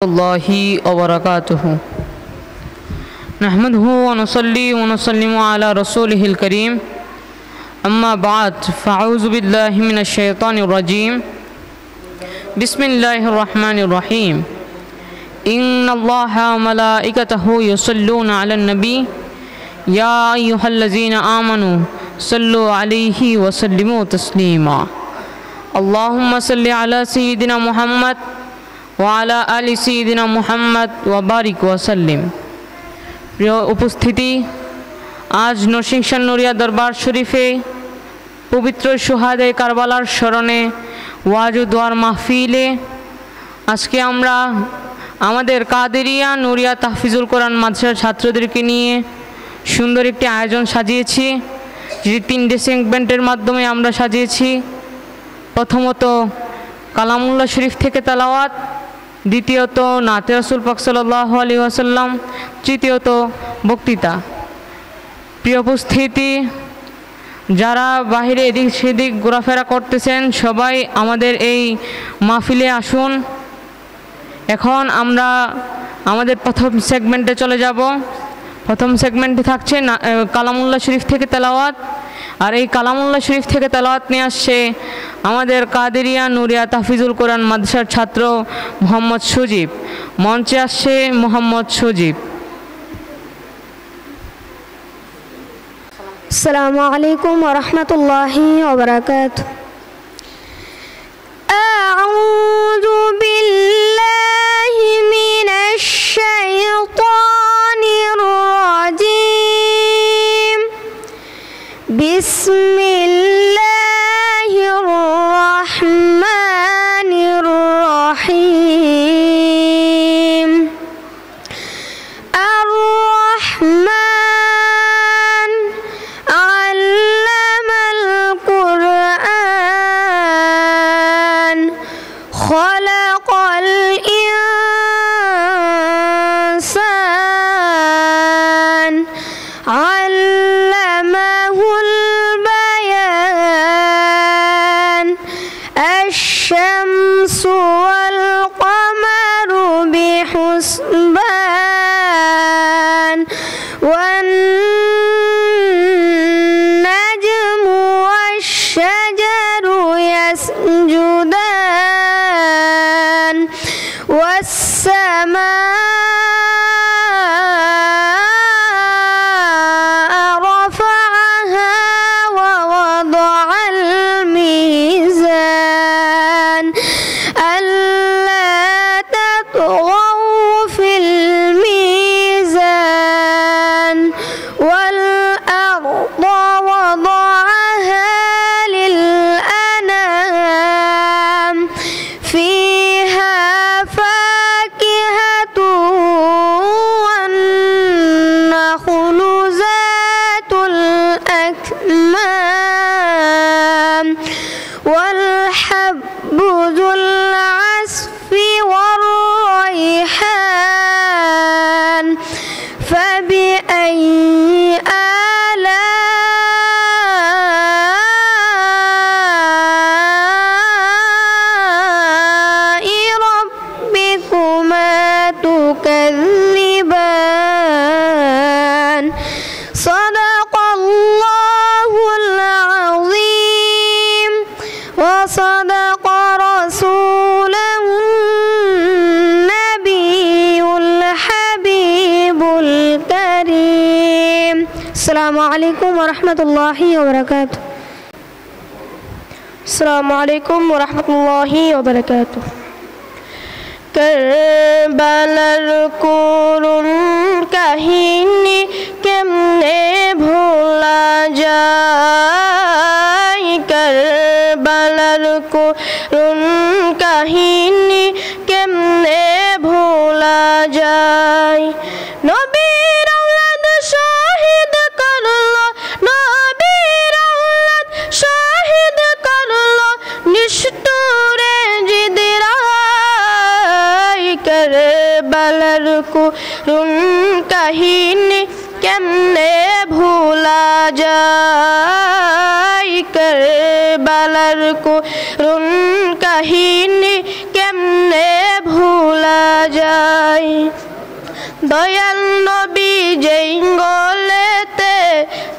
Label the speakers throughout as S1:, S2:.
S1: अल्लाहि व बरकातुहू नहमदुहू व नुसल्ली व नुसल्लिमु अला रसूलिहिल करीम अम्मा बाद फ़अऊज़ु बिल्लाहि मिनश शैतानिर रजीम बिस्मिल्लाहिर रहमानिर रहीम इन्नल्लाहा व मलाइकतहू युसल्लूना अलन नबी या अय्युहल्लज़ीना आमनू सल्लु अलैहि व सल्लिमू तस्लीमा अल्लाहुम्मा सल्लि अला सय्यिदिना मुहम्मद वाला आली सय्यिदिना मुहम्मद व बारिक वसल्लिम। प्रिय उपस्थिति, आज नरसिंहशाह नुरिया दरबार शरीफे पवित्र शुहादे कारबालार स्मरणे वाज व दुआर महफिले आजके आमरा आमादेर कादेरिया नुरिया ताहफिजुल कुरान माद्रासार छात्रदेरके निये सुंदर एकटी आयोजन साजिয়েছি, যেটি 3টি সেগমেন্টের মাধ্যমে আমরা সাজিয়েছি। प्रथमत কালামুল্লাহ শরীফ থেকে তেলাওয়াত, দ্বিতীয়ত নাতে রাসূল পাক সাল্লাল্লাহু আলাইহি ওয়াসাল্লাম, তৃতীয়ত বক্তৃতা। প্রিয় উপস্থিতি, যারা বাহিরে এদিক সেদিক ঘোরাফেরা করতেছেন সবাই আমাদের এই মাহফিলে আসুন। এখন আমরা আমাদের প্রথম সেগমেন্টে চলে যাব। প্রথম সেগমেন্টে থাকছে কালামুল্লাহ শরীফ থেকে তেলাওয়াত, আর এই কালামুল্লাহ শরীফ থেকে তেলাওয়াত নিয়ে আসছে আমাদের কাদেরিয়া নুরিয়া তাহফিজুল কোরআন মাদ্রাসার ছাত্র মোহাম্মদ সুজিব। মঞ্চে আসছে মোহাম্মদ সুজিব।
S2: আসসালামু আলাইকুম ওয়া রাহমাতুল্লাহি ওয়া বারাকাতুহু। আউযু বিল্লাহি মিনাশ শাইতানির রাজীম। বিসমিল্লাহির রাহমানির রহিম। আর রহমান আল্লামাল কুরআন খালাকাল ইনসান আল্লামাহুল বায়ান। আশ-শামসু ওয়াল কমারু বিহুসবান ওয়ান নাজমু ওয়াশ-শাজারু ইয়াসজুদান ওয়াস-সামা'a রাফa'াহা ওয়া ওয়াদা'আল মিজান আল্লা তাতগাউ ফিল মিজান ওয়াল আরদা ওয়াদা'াহা লিল আনাম ফিহা ফাকিহাতুন ওয়ান নাখলু যাতুল আকমাম ওয়াল হাব্বু যুল আসফি ওয়ার রাইহান ফাবিআইয়ি আলা'i রাব্বিকুমা তুকাযযিবান। সাদাকাল্লাহুল আযীম ওয়া সাদাকা রাসূলুহুন নাবিয়ুল হাবিবুল কারীম। আসসালামু আলাইকুম ওয়া রাহমাতুল্লাহি ওয়া বারাকাতুহু। আসসালামু আলাইকুম ওয়া রাহমাতুল্লাহি ওয়া বারাকাতুহু। কারবালার করুণ কাহিনী কেমনে ভোলা যায়। কারবালার করুণ কাহিনী কেমনে ভোলা যায়। নবীর আওলাদ শহীদ করলো, নবীর আওলাদ শহীদ করলো নিষ্ঠুরে জিদরাই। কারবালার করুণ কাহিনী কেমনে ভোলা যায়। কারবালার করুণ কাহিনী কেমনে ভোলা যায়।
S3: যায়। দয়াল নবী যেই গলেতে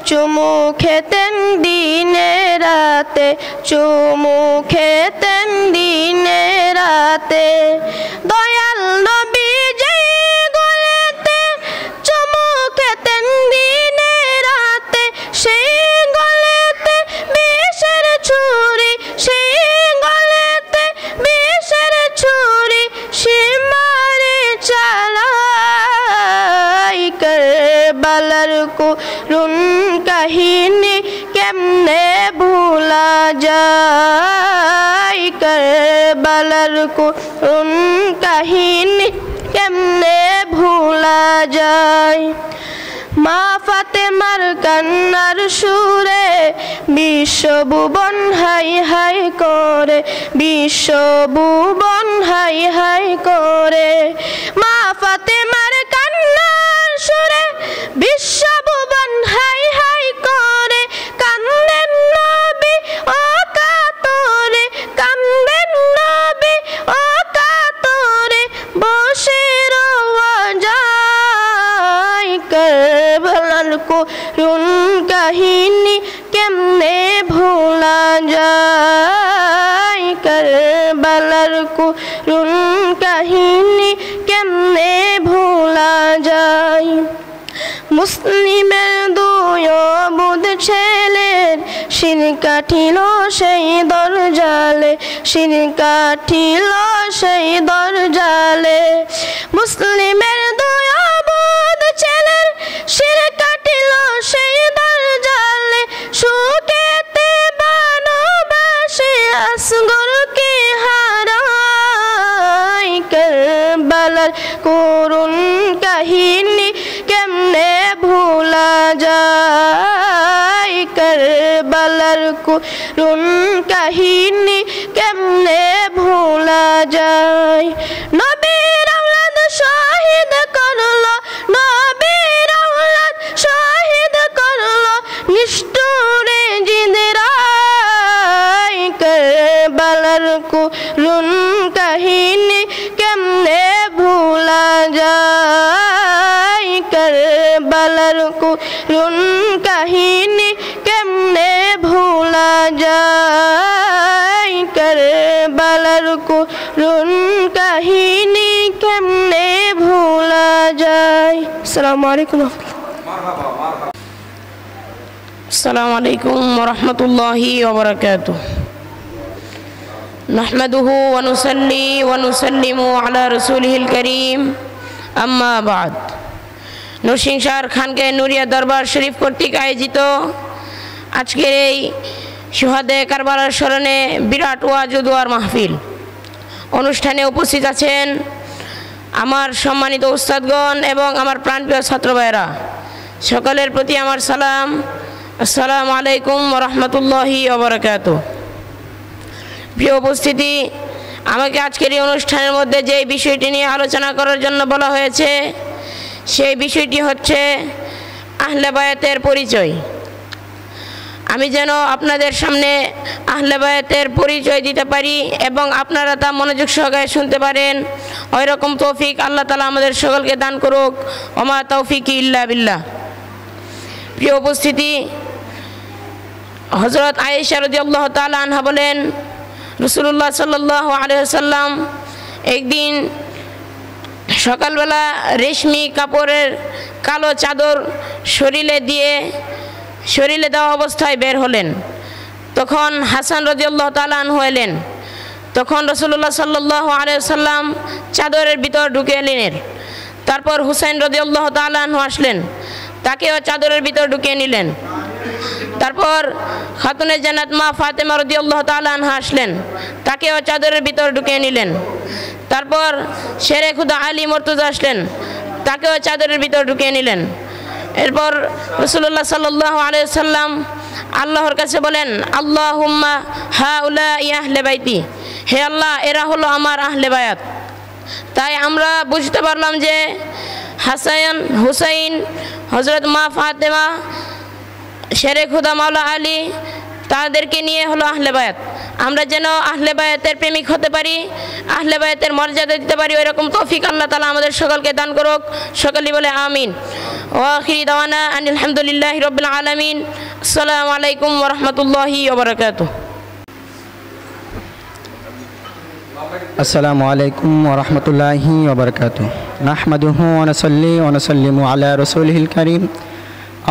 S3: চুমু খেতেন দিনে রাতে, চুমু খেতেন দিনে রাতে। দয়াল নবী যেই গলেতে চুমু খেতেন দিনে রাতে, সেই গলেতে বিষের ছুরি, সেই গলেতে বিষের ছুরি সীমারে চালাই। কারবালার করুণ কাহিনী কেমনে ভোলা যায়, কারবালার করুণ কাহিনী কেমনে ভোলা যায়। মা ফাতেমার কান্নার সুরে বিশ্বভুবন হাই হাই করে, বিশ্বভুবন হাই হাই করে। মা ফাতেমার কান্নার সুরে বিশ্বভুবন হাই হাই করে। কান্দেন নবী ও কাতরে, কান্দেন নবী ও কাতরে, বসে রওয়া যায়। কারবালার করুণ কাহিনী কেমনে ভোলা যায়, কারবালার করুণ কাহিনী কেমনে ভোলা যায়। মুসলিমের দুই অবুধ ছেলের শির কাঠিল সেই দরজালে, শির কাঠিল সেই দরজালে। মুসলিমের দুই অবুধ ছেলের শির কাঠিল সেই দরজালে। সুখেতে বানবাসে আসগরকে হারায়। কারবালার করুণ কাহিনী কেমনে ভোলা যায়, কারবালার করুণ কাহিনী কেমনে ভোলা যায়। নবীর আওলাদ শহীদ করলো, নবীর আওলাদ শহীদ করলো নিষ্ঠুরে জিদরাই। কারবালার করুণ কাহিনী কেমনে ভোলা যায়, কারবালার করুণ কাহিনী কেমনে ভোলা যায়, কারবালার করুণ কাহিনী কেমনে ভোলা যায়। আসসালামু আলাইকুম।
S1: আসসালামু আলাইকুম ওয়া রাহমাতুল্লাহি ওয়া বারাকাতুহু। নাহমাদুহু ওয়া নুসাল্লি ওয়া নুসাল্লিমু আলা রাসূলিহিল কারীম, আম্মা বা'দ। নরসিংসার খানকে নুরিয়া দরবার শরীফ কর্তৃক আয়োজিত আজকের এই শুহাদে কারবালার স্মরণে বিরাট ওয়াজ ও দোয়ার মাহফিল অনুষ্ঠানে উপস্থিত আছেন আমার সম্মানিত উস্তাদগণ এবং আমার প্রাণপ্রিয় ছাত্র ভাইরা। সকলের প্রতি আমার সালাম। আসসালামু আলাইকুম ওয়া রাহমাতুল্লাহি ওয়া বারাকাতুহু। প্রিয় উপস্থিতি, আমাকে আজকের এই অনুষ্ঠানের মধ্যে যে বিষয়টি নিয়ে আলোচনা করার জন্য বলা হয়েছে সেই বিষয়টি হচ্ছে আহলে বায়াতের পরিচয়। আমি যেন আপনাদের সামনে আহলে বায়াতের পরিচয় দিতে পারি এবং আপনারা তা মনোযোগ সহকারে শুনতে পারেন, ওই রকম তৌফিক আল্লাহ তাআলা আমাদের সকলকে দান করুক। ওমা তৌফিকি ইল্লা বিল্লাহ। প্রিয় উপস্থিতি, হযরত আয়েশা রাদিয়াল্লাহু তাআলা আনহা বলেন, রাসূলুল্লাহ সাল্লাল্লাহু আলাইহি ওয়াসাল্লাম একদিন সকালবেলা রেশমি কাপড়ের কালো চাদর শরীরে দেওয়া অবস্থায় বের হলেন। তখন হাসান রাদিয়াল্লাহু তাআলা আনহু এলেন। তখন রাসূলুল্লাহ সাল্লাল্লাহু আলাইহি ওয়াসাল্লাম চাদরের ভিতর ঢুকে এলেন। তারপর হুসাইন রাদিয়াল্লাহু তাআলা আনহু আসলেন, তাকেও চাদরের ভিতর ঢুকিয়ে নিলেন। তারপর খাতুনে জান্নাত মা ফাতেমা রাদিয়াল্লাহু তাআলা আনহা আসলেন, তাকেও চাদরের ভিতর ঢুকিয়ে নিলেন। তারপর শেরে খুদা আলী মুর্তজা আসলেন, তাকেও চাদরের ভিতর ঢুকিয়ে নিলেন। এরপর রাসূলুল্লাহ সাল্লাল্লাহু আলাইহি ওয়াসাল্লাম আল্লাহর কাছে বলেন, আল্লাহুম্মা হাউলাই আহলে বাইতি, হে আল্লাহ এরা হলো আমার আহলে বায়াত। তাই আমরা বুঝতে পারলাম যে হাসান হুসাইন, হযরত মা ফাতেমা, শেরে খুদা মাওলা আলী, তাদেরকে নিয়ে হলো আহলে বায়াত। আমরা যেন আহলে বায়াতের প্রেমিক হতে পারি,
S3: আহলে বায়াতের মর্যাদা দিতে পারি ওইরকম তৌফিক আল্লাহ তাআলা আমাদের সকলকে দান করুক। সকলেই বলে আমিন। ওয়া আখিরি দাওয়ানা আনিল হামদুলিল্লাহি রাব্বিল আলামিন। আসসালামু আলাইকুম ওয়া রাহমাতুল্লাহি ওয়া বারাকাতুহু।
S4: আসসালামু আলাইকুম ওয়া রাহমাতুল্লাহি ওয়া বারাকাতুহু। নাহমাদুহু ওয়া নুসাল্লি ওয়া নুসাল্লিমু আলা রাসূলিহিল কারীম।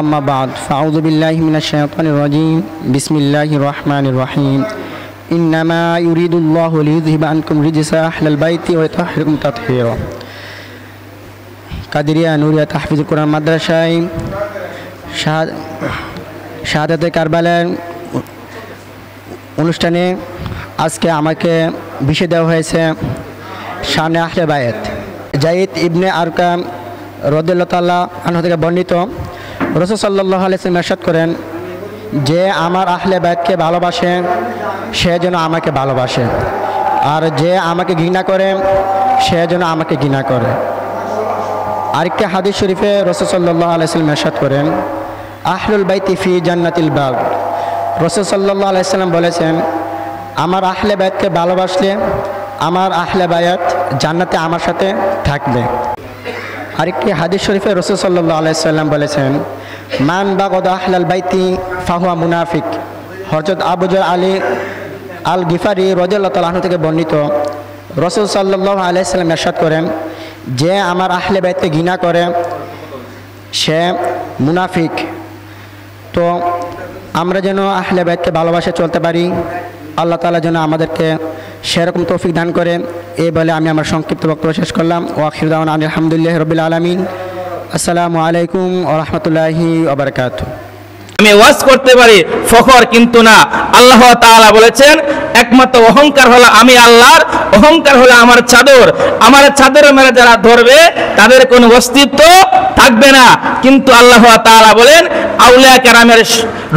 S4: আম্মা বা'দ, ফাআউযু বিল্লাহি মিনাশ শাইতানির রাজীম। বিসমিল্লাহির রাহমানির রাহিম। ইন্নামা ইউরিদুল্লাহু লিইয়ুযহিবা আনকুম রিজসা আহলাল বাইতি ওয়া ইউতাহহিরাকুম তাতহীরা। কাদেরিয়া নুরিয়া তাহফিজুল কোরআন মাদ্রাসায় শাহাদাতে কারবালার অনুষ্ঠানে আজকে আমাকে বিষয় দেওয়া হয়েছে শানে আহলে বায়াত। যায়েদ ইবনে আরকাম রাদিয়াল্লাহু তাআলা আনহু থেকে বর্ণিত, রাসূল সাল্লাল্লাহু আলাইহি ওয়াসাল্লাম ইরশাদ করেন, যে আমার আহলে বায়াতকে ভালোবাসে সে যেন আমাকে ভালোবাসে, আর যে আমাকে ঘৃণা করে সে যেন আমাকে ঘৃণা করে। আরেকটি হাদিস শরীফে রাসূল সাল্লাল্লাহু আলাইহি ওয়াসাল্লাম ইরশাদ করেন, আহলুল বাইতি ফি জান্নাতিল বাগ। রাসূল সাল্লাল্লাহু আলাইহি ওয়াসাল্লাম বলেছেন, আমার আহলে বায়াতকে ভালোবাসলে আমার আহলে বায়াত জান্নাতে আমার সাথে থাকবে। আরেকটি হাদিস শরীফে রাসূল সাল্লাল্লাহু আলাইহি ওয়াসাল্লাম বলেছেন, মান বাগাদা আহলাল বাইতি ফাহুয়া মুনাফিক। হযরত আবু যর আলী আল গিফারি রাদিয়াল্লাহু তাআলা আনহু থেকে বর্ণিত, রাসূল সাল্লাল্লাহু আলাইহি ওয়াসাল্লাম ইরশাদ করেন, যে আমার আহলে বায়াতকে ঘৃণা করে সে মুনাফিক। তো আমরা যেন আহলে বায়াতকে ভালোবাসে চলতে পারি, আল্লাহ তাআলা যেন আমাদেরকে সেরকম তৌফিক দান করে। এই বলে আমি আমার সংক্ষিপ্ত বক্তব্য শেষ করলাম। ওয়া আখিরু দাওয়ানা আনিল হামদুলিল্লাহি রাব্বিল আলামিন। আসসালামু আলাইকুম ওয়া রাহমাতুল্লাহি ওয়া বারাকাতুহু।
S5: আমি ওয়াজ করতে পারি ফখর, কিন্তু না, আল্লাহ তাআলা বলেছেন একমাত্র অহংকার হলো আমি আল্লাহর, অহংকার হলো আমার চাদর। আমার চাদর মেরে যারা ধরবে তাদের কোনো অস্তিত্ব থাকবে না। কিন্তু আল্লাহ তাআলা বলেন আউলিয়া কেরামের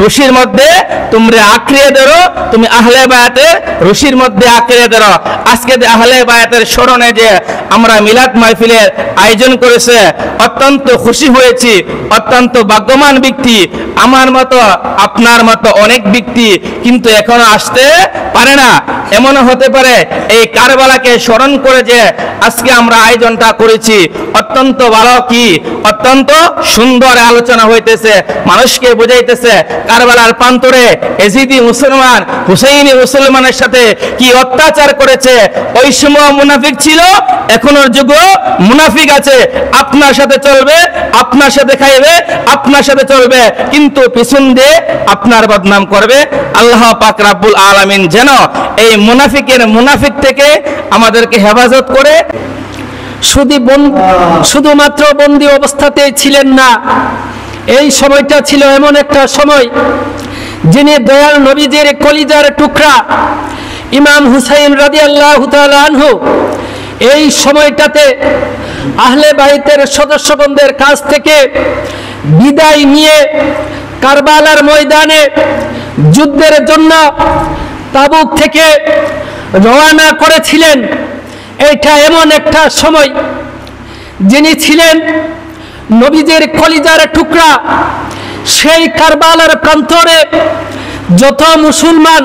S5: রশির মধ্যে তোমরা আঁকড়িয়ে ধরো, তুমি আহলে বায়াতের রশির মধ্যে আঁকড়িয়ে ধরো। আজকে যে আহলে বায়াতের স্মরণে যে আমরা মিলাদ মাহফিলের আয়োজন করেছে, অত্যন্ত খুশি হয়েছি, অত্যন্ত ভাগ্যবান ব্যক্তি। আমার মতো আপনার মতো অনেক ব্যক্তি কিন্তু এখনো আসতে পারে না। এমনও হতে পারে এই কারবালাকে স্মরণ করে যে আজকে আমরা আয়োজনটা করেছি, অত্যন্ত ভালো, কি অত্যন্ত সুন্দর আলোচনা হইতেছে, মানুষকে বুঝাইতেছে কারবালার প্রান্তরে এজিদি মুসলমান হুসাইনি মুসলমানের সাথে কি অত্যাচার করেছে। ওই সময় মুনাফিক ছিল, এখনোর যুগও মুনাফিক আছে। আপনার সাথে চলবে, আপনার সাথে খাইবে, আপনার সাথে চলবে, কিন্তু পিছন দিয়ে আপনার বদনাম করবে। আল্লাহ পাক রাব্বুল আলামিন যেন এই মুনাফিক থেকে আমাদেরকে হেফাজত করে।
S6: শুধুমাত্র বন্দী অবস্থাতেই ছিলেন না, এই সময়টা ছিল এমন একটা সময় যিনি দয়াল নবীজির কলিজার টুকরা ইমাম হুসাইন রাদিয়াল্লাহু তাআলা আনহু, এই সময়টাতে আহলে বাইতের সদস্যগণদের কাছ থেকে বিদায় নিয়ে কারবালার ময়দানে যুদ্ধের জন্য তাবুক থেকে রওনা করেছিলেন। এটা এমন একটা সময় যিনি ছিলেন নবীজির কলিজার টুকরা, সেই কারবালার প্রান্তরে যত মুসলমান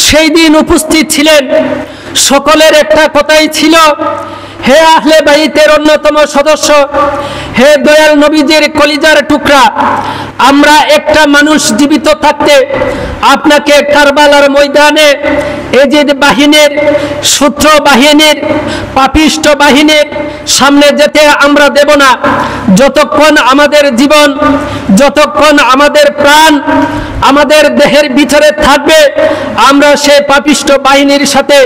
S6: সেই দিন উপস্থিত ছিলেন, সকলের একটা কথাই ছিল, হে আহলে বাইতের অন্যতম সদস্য, হে দয়াল নবীজির কলিজার টুকরা, আমরা একটা মানুষ জীবিত থাকতে আপনাকে কারবালার ময়দানে এজিদ বাহিনীর, শত্রু বাহিনীর, পাপিষ্ট বাহিনীর সামনে যেতে আমরা দেব না। যতক্ষণ আমাদের জীবন, যতক্ষণ আমাদের প্রাণ আমাদের দেহের ভিতরে থাকবে, আমরা সেই পাপিষ্ট বাহিনীর সাথে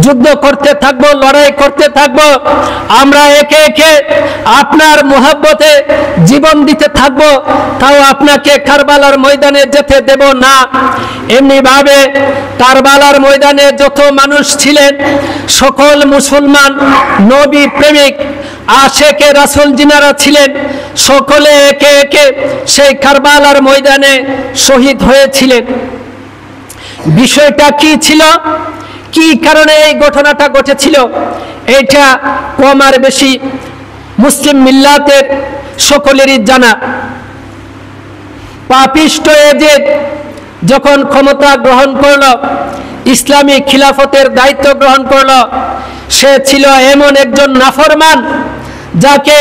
S6: যুদ্ধ করতে থাকব, লড়াই করতে থাকব। আমরা একে একে আপনার মোহাব্বতে জীবন দিতে থাকব, তাও আপনাকে কারবালার ময়দানে যেতে দেব না। এমনি ভাবে কারবালার ময়দানে যত মানুষ ছিলেন, সকল মুসলমান নবী প্রেমিক আশেকে রাসূল যিনারা ছিলেন, সকলে একে একে সেই কারবালার ময়দানে শহীদ হয়েছিলেন। বিষয়টা কি ছিল, কি কারণে এই ঘটনাটা ঘটেছিল, এটা কম আর বেশি মুসলিম মিল্লাতের সকলেরই জানা। পাপিষ্ট এজিদ যখন ক্ষমতা গ্রহণ করল, ইসলামী খিলাফতের দায়িত্ব গ্রহণ করল, সে ছিল এমন একজন নাফরমান যাকে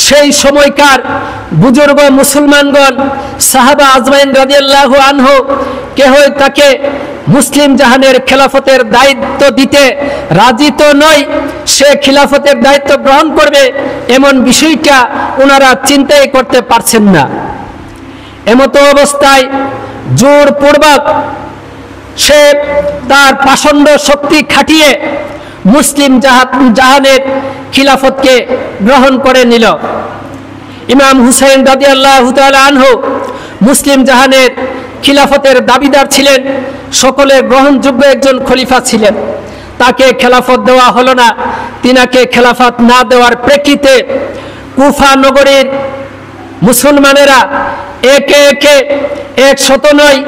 S6: সেই সময়কার বুজুর্গ মুসলমানগণ সাহাবা আজমাইন রাদিয়াল্লাহু আনহু কেহই তাকে মুসলিম জাহানের খেলাফতের দায়িত্ব দিতে রাজি তো নয়। সে খিলাফতের দায়িত্ব গ্রহণ করবে এমন বিষয়টা ওনারা চিন্তাই করতে পারছেন না। এমতো অবস্থায় জোরপূর্বক সে তার পাষণ্ড শক্তি খাটিয়ে মুসলিম জাহানের খিলাফতকে গ্রহণ করে নিল। ইমাম হুসাইন রাদিয়াল্লাহু তাআলা আনহু মুসলিম জাহানের খিলাফতের দাবিদার ছিলেন, সকলের গ্রহণযোগ্য একজন খলিফা ছিলেন। তাকে খেলাফত দেওয়া হলো না। তিনাকে খেলাফত না দেওয়ার প্রেক্ষিতে কুফা নগরীর মুসলমানেরা একে একে 100 নয়,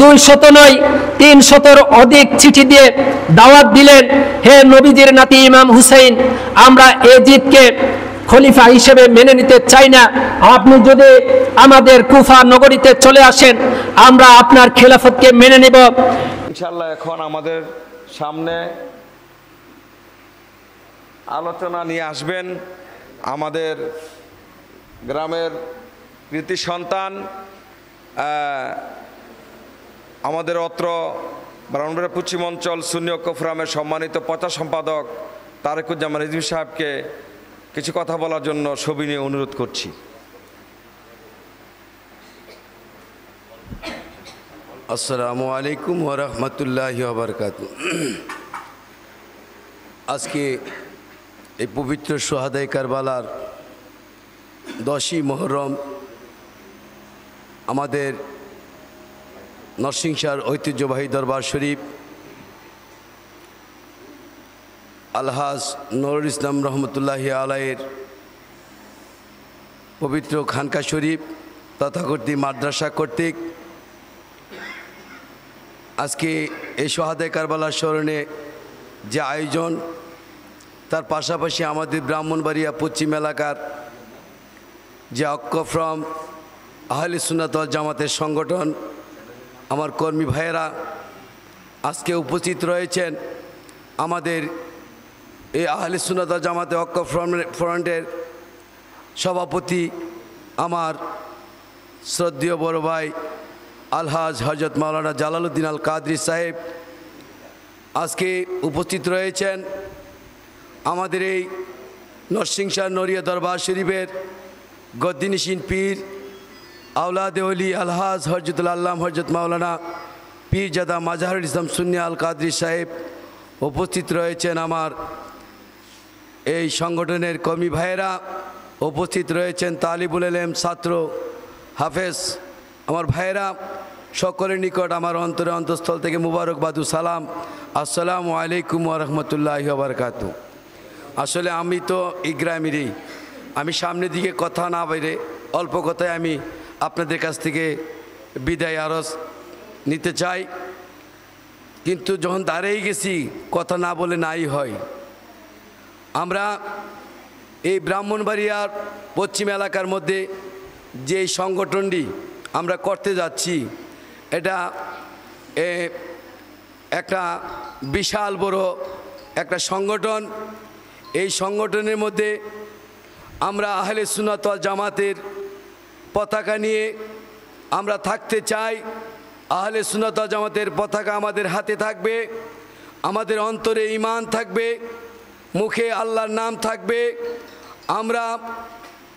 S6: 200 নয়, 300-র অধিক চিঠি দিয়ে দাওয়াত দিলেন, হে নবীজির নাতি ইমাম হুসাইন, আমরা এজিদকে খলিফা হিসেবে মেনে নিতে চাই না। আপনি যদি আমাদের কুফা নগরীতে চলে আসেন, আমরা আপনার খেলাফতকে মেনে নেব।
S7: ইনশাআল্লাহ এখন আমাদের সামনে আলোচনা নিয়ে আসবেন আমাদের গ্রামের কৃতি সন্তান, আমাদের অত্র ব্রাহ্মণবাড়িয়া পশ্চিম অঞ্চল সুন্নি ঐক্য ফোরামের সম্মানিত প্রচার সম্পাদক তারেকুজ্জামান রিজভী সাহেবকে কিছু কথা বলার জন্য সবিনয়ে অনুরোধ করছি।
S8: আসসালামু আলাইকুম ওয়া রাহমাতুল্লাহি ওয়া বারাকাতুহু। আজকে এই পবিত্র সোহাদায়ে কারবালার 10ই মুহররম আমাদের নরসিংসার ঐতিহ্যবাহী দরবার শরীফ আলহাজ নুরুল ইসলাম রহমতুল্লাহি আলাইহির পবিত্র খানকা শরীফ তথাকথিত মাদ্রাসা কর্তৃক আজকে এই সোহাদায়ে কারবালার স্মরণে যে আয়োজন, তার পাশাপাশি আমাদের ব্রাহ্মণবাড়িয়া পশ্চিম এলাকার যে ঐক্য ফ্রম আহলে সুন্নাত ওয়াল জামাতের সংগঠন, আমার কর্মী ভাইয়েরা আজকে উপস্থিত রয়েছেন। আমাদের এই আহলে সুন্নাত ওয়াল জামাতে ঐক্য ফ্রন্টের সভাপতি আমার শ্রদ্ধেয় বড় ভাই আলহাজ হযরত মাওলানা জালালউদ্দিন আল কাদরি সাহেব আজকে উপস্থিত রয়েছেন। আমাদের এই নরসিংসার নড়িয়া দরবার শরীফের গদ্দিনিশীন পীর আওলাদে ওলি আলহাজ হযরতুল আল্লাম হযরত মাওলানা পীরজাদা মাজাহারুল ইসলাম সুন্নি আল কাদরি সাহেব উপস্থিত রয়েছেন। আমার এই সংগঠনের কর্মী ভাইয়েরা উপস্থিত রয়েছেন, তালিবুল ইলম ছাত্র হাফেজ আমার ভাইয়েরা, সকলের নিকট আমার অন্তরে অন্তঃস্থল থেকে মুবারকবাদ ও সালাম। আসসালামু আলাইকুম ওয়া রাহমাতুল্লাহি ওয়া বারাকাতুহু। আসলে আমি তো এই গ্রামেরই, আমি সামনের দিকে কথা না বাইরে অল্প কথায় আমি আপনাদের কাছ থেকে বিদায় আরজ নিতে চাই, কিন্তু যখন দাঁড়িয়ে গেছি কথা না বলে নাই হয়। আমরা এই ব্রাহ্মণবাড়িয়ার পশ্চিম এলাকার মধ্যে যে সংগঠনটি আমরা করতে যাচ্ছি, এটা একটা বিশাল বড় একটা সংগঠন। এই সংগঠনের মধ্যে আমরা আহলে সুন্নাত ওয়াল জামাতের পতাকা নিয়ে আমরা থাকতে চাই। আহলে সুন্নাত ওয়াল জামাতের পতাকা আমাদের হাতে থাকবে, আমাদের অন্তরে ঈমান থাকবে, মুখে আল্লাহর নাম থাকবে। আমরা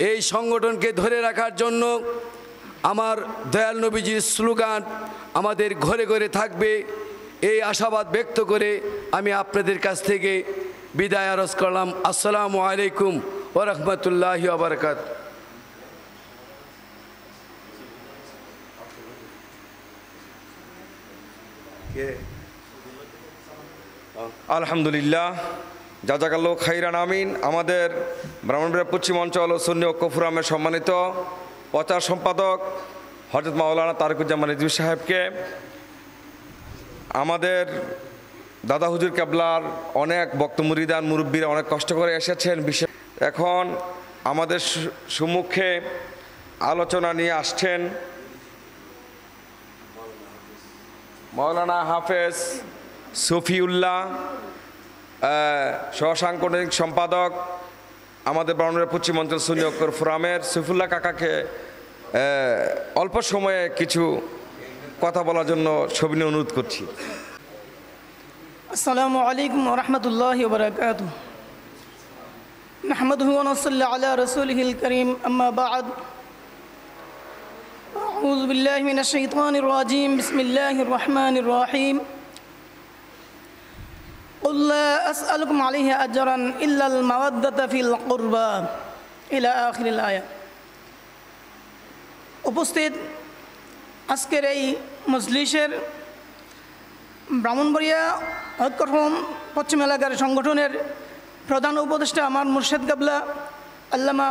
S8: এই সংগঠনকে ধরে রাখার জন্য আমার দয়াল নবীজির স্লোগান আমাদের ঘরে ঘরে থাকবে, এই আশাবাদ ব্যক্ত করে আমি আপনাদের কাছ থেকে বিদায় আরজ করলাম। আসসালামু আলাইকুম ওয়া রাহমাতুল্লাহি ওয়া বারাকাতুহু।
S7: আলহামদুলিল্লাহ, জাযাকাল্লাহু খাইরান, আমিন। আমাদের ব্রাহ্মণবাড়িয়া পশ্চিম অঞ্চল ও সুন্নি ঐক্য ফোরামের সম্মানিত প্রচার সম্পাদক হযরত মাওলানা তারেকুজ্জামান রিজভী সাহেবকে, আমাদের দাদা হুজুর কেবলার অনেক বক্ত মুরিদান মুরব্বীরা অনেক কষ্ট করে এসেছেন। বিশেষ এখন আমাদের সম্মুখে আলোচনা নিয়ে আসছেন মাওলানা হাফেজ সফিউল্লাহ সহসাংগঠনিক সম্পাদক আমাদের ব্রাহ্মণবাড়িয়া পশ্চিম অঞ্চল সুন্নি ঐক্য ফোরামের সফিউল্লাহ কাকাকে অল্প সময়ে কিছু কথা বলার জন্য সবিনয় অনুরোধ করছি।
S9: আসসালামু আলাইকুম ওয়া রাহমাতুল্লাহি ওয়া বারাকাতুহু। নাহমাদুহু ওয়া নুসাল্লি আলা রাসূলিহিল কারীম, আম্মা বা'দ। আউযু বিল্লাহি মিনাশ শাইতানির রাজীম। বিসমিল্লাহির রহমানির রহিম। কুল লা আসআলুকুম আলাইহি আজরান ইল্লাল মাওয়াদ্দাতা ফিল কুরবা ইলা আখিরিল আয়াত। উপস্থিত আজকের এই মজলিসের ব্রাহ্মণবাড়িয়া ঐক্যফ্রম পশ্চিম এলাকার সংগঠনের প্রধান উপদেষ্টা আমার মুর্শেদ কাবলা আল্লামা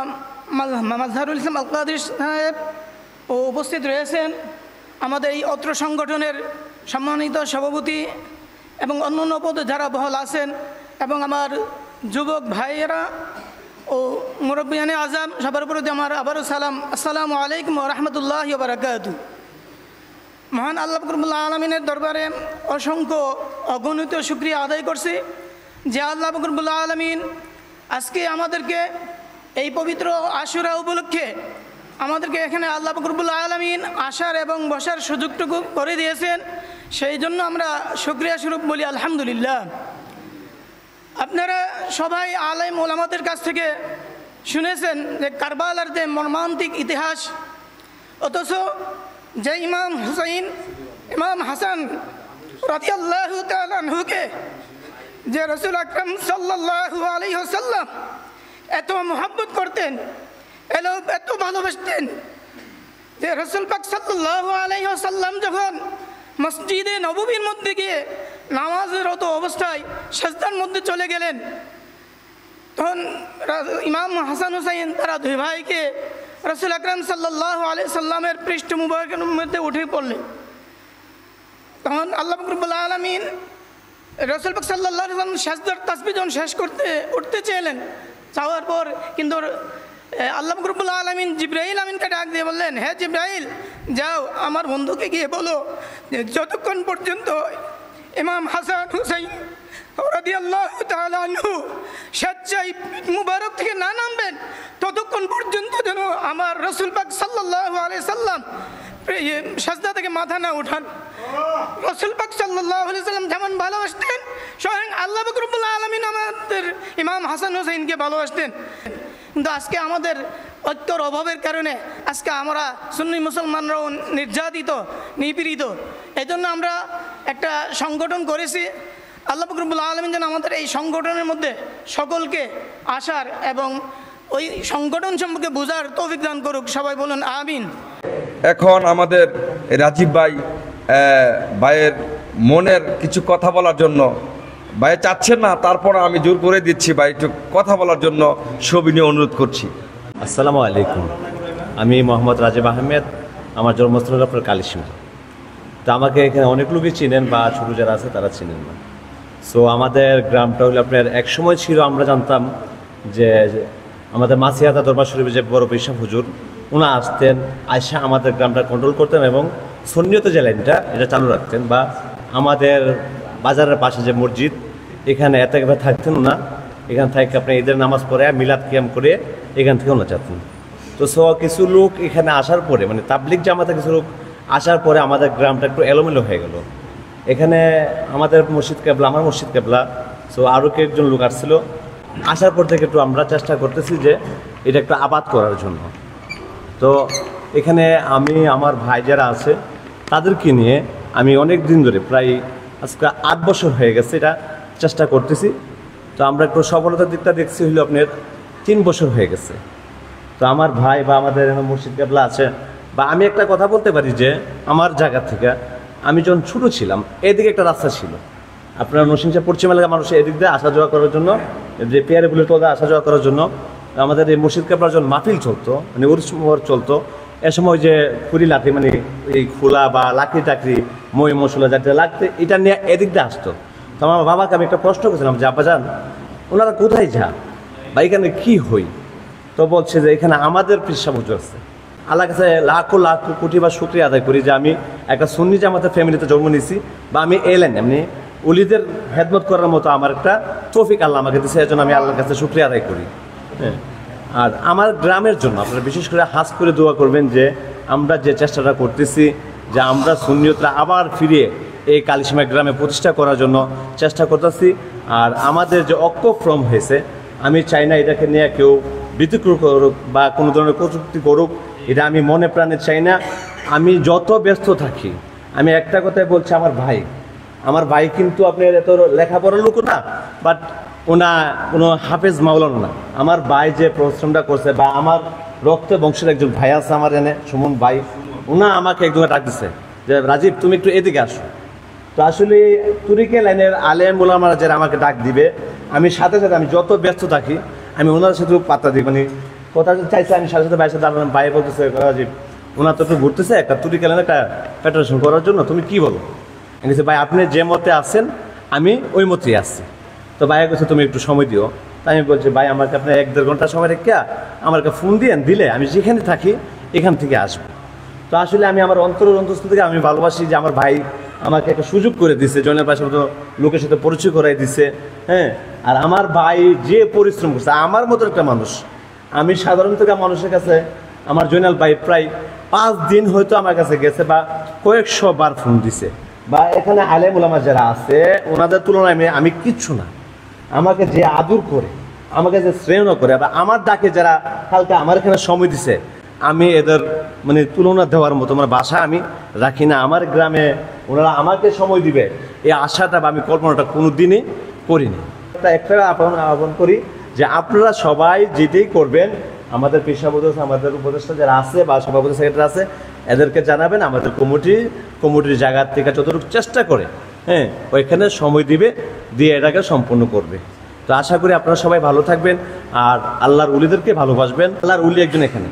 S9: মাজহারুল ইসলাম আল কাদির সাহেব ও উপস্থিত রয়েছেন আমাদের এই অত্র সংগঠনের সম্মানিত সভাপতি এবং অন্যান্য পদে যারা বহাল আছেন এবং আমার যুবক ভাইয়েরা ও মুরব্বিয়ানে আজম, সবার উপরে আমার আবারও সালাম। আসসালামু আলাইকুম ওয়া রাহমাতুল্লাহি ওয়া বারাকাতুহু। মহান আল্লাহ রব্বুল আলামিনের দরবারে অসংখ্য অগণিত শুকরিয়া আদায় করছি যে আল্লাহ রব্বুল আলামিন আজকে আমাদেরকে এই পবিত্র আশুরা উপলক্ষে আমাদেরকে এখানে আল্লাহ রব্বুল আলামিন আসার এবং বসার সুযোগটুকু করে দিয়েছেন। সেই জন্য আমরা শুকরিয়া স্বরূপ বলি আলহামদুলিল্লাহ। আপনারা সবাই আলেম ওলামাদের কাছ থেকে শুনেছেন যে কারবালার যে মর্মান্তিক ইতিহাস, অথচ যে ইমাম হুসাইন ইমাম হাসান রাদিয়াল্লাহু তাআলা আনহুকে যে রাসূল আকরাম সাল্লাল্লাহু আলাইহি ওয়াসাল্লাম এত মহব্বত করতেন, এত ভালোবাসতেন যে রাসূল পাক সাল্লাল্লাহু আলাইহি ওয়াসাল্লাম যখন মসজিদে নববীর মধ্যে গিয়ে নামাজরত অবস্থায় সাজদার মধ্যে চলে গেলেন, তখন ইমাম হাসান হুসাইন তারা দুই ভাইকে রাসূল আকরাম সাল্লাল্লাহু আলাইহি সাল্লামের পৃষ্ঠ মুবারকের মধ্যে উঠে পড়লেন। তখন আল্লাহ রাব্বুল আলামিন রাসূল পাক সাল্লাল্লাহু আলাইহি ওয়াসাল্লাম সাজদার তাসবিহ যখন শেষ করতে উঠতে চাইলেন, চাওয়ার পর কিন্তু আল্লাহ রাব্বুল আলামিন জিবরাইল আমিনকে ডাক দিয়ে বললেন, হে জিবরাইল, যাও আমার বন্ধুকে গিয়ে বলো যে যতক্ষণ পর্যন্ত ইমাম হাসান হুসাইন রাদিয়াল্লাহু তাআলা আনহু স্বেচ্ছায় মুবারক থেকে না নামবেন ততক্ষণ পর্যন্ত যেন আমার রাসূল পাক সাল্লাল্লাহু আলাইহি সাল্লাম সাজদা থেকে মাথা না উঠান। রাসূল পাক সাল্লাল্লাহু আলাইহি সাল্লাম যেমন ভালোবাসতেন, স্বয়ং আল্লাহ রাব্বুল আলামিন আমাদের ইমাম হাসান হুসাইনকে ভালোবাসতেন। কিন্তু আজকে আমাদের ঐক্যর অভাবের কারণে আজকে আমরা সুন্নি মুসলমানরাও নির্যাতিত, নিপীড়িত। এই জন্য আমরা একটা সংগঠন করেছি। আল্লাহ রাব্বুল আলামিন যেন আমাদের এই সংগঠনের মধ্যে সকলকে আসার এবং ওই সংগঠন সম্পর্কে বোঝার তৌফিক দান করুক। সবাই বলুন আমিন।
S7: এখন আমাদের রাজীব ভাইয়ের মনের কিছু কথা বলার জন্য, ভাই চাচ্ছেন না, তারপর আমি জোর করে দিচ্ছি ভাই একটু কথা বলার জন্য সবিনয় অনুরোধ করছি।
S10: আসসালামু আলাইকুম। আমি মোহাম্মদ রাজীব আহমেদ, আমার জন্মস্থান হল আপনার কালিসীমা। তো আমাকে এখানে অনেক লোকই চিনেন বা ছোটো যারা আছে তারা চিনেন না। সো আমাদের গ্রামটা হলো আপনার এক সময় ছিল, আমরা জানতাম যে আমাদের মাসিহাতা দরবার শরীফে যে বড় পেশা হুজুর ওনা আসতেন, আয়সা আমাদের গ্রামটা কন্ট্রোল করতেন এবং সুন্নিয়ত যে লাইনটা এটা চালু রাখতেন, বা আমাদের বাজারের পাশে যে মসজিদ এখানে এতভাবে থাকতেন না, এখান থেকে আপনি ঈদের নামাজ পড়ে মিলাদ কিয়াম করে এখান থেকে ওনা যেতেন। তো কিছু লোক এখানে আসার পরে, মানে তাবলিগ জামাতে কিছু লোক আসার পরে আমাদের গ্রামটা একটু এলোমেলো হয়ে গেল। এখানে আমাদের মসজিদ কেবলা, আমার মসজিদ কেবলা, সো আরও কয়েকজন লোক আসছিল। আসার পর থেকে একটু আমরা চেষ্টা করতেছি যে এটা একটু আবাদ করার জন্য। তো এখানে আমি আমার ভাই যারা আছে তাদেরকে নিয়ে আমি অনেক দিন ধরে, প্রায় আজকে 8 বছর হয়ে গেছে, এটা চেষ্টা করতেছি। তো আমরা একটু সফলতার দিকটা দেখছি হলো আপনার 3 বছর হয়ে গেছে। তো আমার ভাই বা আমাদের মুর্শিদ কেবলা আছে, বা আমি একটা কথা বলতে পারি যে আমার জায়গা থেকে আমি যখন ছোটো ছিলাম এদিকে একটা রাস্তা ছিল, আপনার নরসিংদী পশ্চিম এলাকার মানুষ এদিক দিয়ে আসা যাওয়া করার জন্য, যে পেয়ারে বুলেট আসা যাওয়া করার জন্য আমাদের এই মুর্শিদ কেবলার যখন মাহফিল চলতো, মানে উরুস চলতো, এ সময় যে খুরি লাঠি, মানে এই খোলা বা লাকড়ি টাকড়ি মই মশলা যাতে লাগতে, এটা নিয়ে এদিক দিয়ে আসতো। তো আমার বাবাকে আমি একটা প্রশ্ন করেছিলাম যে আব্বা যান, ওনারা কোথায় যান বা এখানে কী হই? তো বলছে যে এখানে আমাদের পেশা হুজুর আছে। আল্লাহর কাছে লাখো লাখো কোটি বা শুকরিয়া আদায় করি যে আমি একটা সুন্নি জামাতের ফ্যামিলিতে জন্ম নিয়েছি, বা আমি এলেন এমনি ওলিদের খেদমত করার মতো আমার একটা তৌফিক আল্লাহ আমাকে দিয়েছে, এজন্য আমি আল্লাহর কাছে শুকরিয়া আদায় করি। হ্যাঁ, আর আমার গ্রামের জন্য আপনারা বিশেষ করে হাস করে দোয়া করবেন যে আমরা যে চেষ্টাটা করতেছি যে আমরা সুন্নিয়তরা আবার ফিরে এই কালিসীমা গ্রামে প্রতিষ্ঠা করার জন্য চেষ্টা করতেছি। আর আমাদের যে অক্কফ্রম হয়েছে, আমি চাই না এটাকে নিয়ে কেউ বিতর্ক করুক বা কোনো ধরনের কটূক্তি করুক, এটা আমি মনে প্রাণে চাই না। আমি যত ব্যস্ত থাকি, আমি একটা কথাই বলছি, আমার ভাই কিন্তু আপনার এত লেখাপড়ার লোক না, বাট ওনা কোনো হাফেজ মাওলানা না। আমার ভাই যে পরিশ্রমটা করছে, বা আমার রক্ত বংশের একজন ভাই আছে আমার এনে, সুমন ভাই, ওনা আমাকে একদম ডাক দিচ্ছে যে রাজীব তুমি একটু এদিকে আসো। তো আসলে তুরিকে লাইনের আলেম ওলামারা যারা আমাকে ডাক দিবে, আমি সাথে সাথে আমি যত ব্যস্ত থাকি আমি ওনাদের সাথে পাত্তা দিই, মানে কথা চাইছে আমি সাথে সাথে ভাইয়ের সাথে দাঁড়ালাম, ভাই বলতেছে রাজীব ওনার তো একটু ঘুরতেছে একটা তুরিকে লাইনে একটা ফেডারেশন করার জন্য, তুমি কি বলো? আমি বলছি ভাই আপনি যে মতে আছেন আমি ওই মতেই আসছি। তো ভাইয়া কাছে তুমি একটু সময় দিও। তাই আমি বলছি ভাই আমাকে আপনি 1-1.5 ঘন্টা সময় রেখে আমাকে ফোন দিলে আমি যেখানে থাকি এখান থেকে আসবো। তো আসলে আমি আমার অন্তঃস্থল থেকে আমি ভালোবাসি যে আমার ভাই আমাকে একটা সুযোগ করে দিচ্ছে, জনের পাশে মতো লোকের সাথে পরিচয় করাই দিচ্ছে। হ্যাঁ, আর আমার ভাই যে পরিশ্রম করছে আমার মতো একটা মানুষ, আমি সাধারণত মানুষের কাছে আমার জয়নাল ভাই প্রায় 5 দিন হয়তো আমার কাছে গেছে বা কয়েকশো বার ফোন দিছে, বা এখানে আলেম ওলামা যারা আছে ওনাদের তুলনায় আমি কিচ্ছু না। আমাকে যে আদর করে, আমাকে যে শ্রেয় করে, বা আমার ডাকে যারা কালকে আমার এখানে সময় দিছে, আমি এদের মানে তুলনা দেওয়ার মতো আমার বাসা আমি রাখি না। আমার গ্রামে ওনারা আমাকে সময় দিবে এই আশাটা বা আমি কল্পনাটা কোনো দিনই করিনি। একটা আহ্বান করি যে আপনারা সবাই যেটাই করবেন, আমাদের পেশাবোধক আমাদের উপদেষ্টা যারা আছে বা সভাপতি সেক্রেটারি আছে এদেরকে জানাবেন, আমাদের কমিটির জায়গা থেকে যতটুকু চেষ্টা করে হ্যাঁ ওইখানে সময় দিয়ে এটাকে সম্পূর্ণ করবে। তো আশা করি আপনারা সবাই ভালো থাকবেন আর আল্লাহর উলিদেরকে ভালোবাসবেন। আল্লাহর উলি একজন এখানে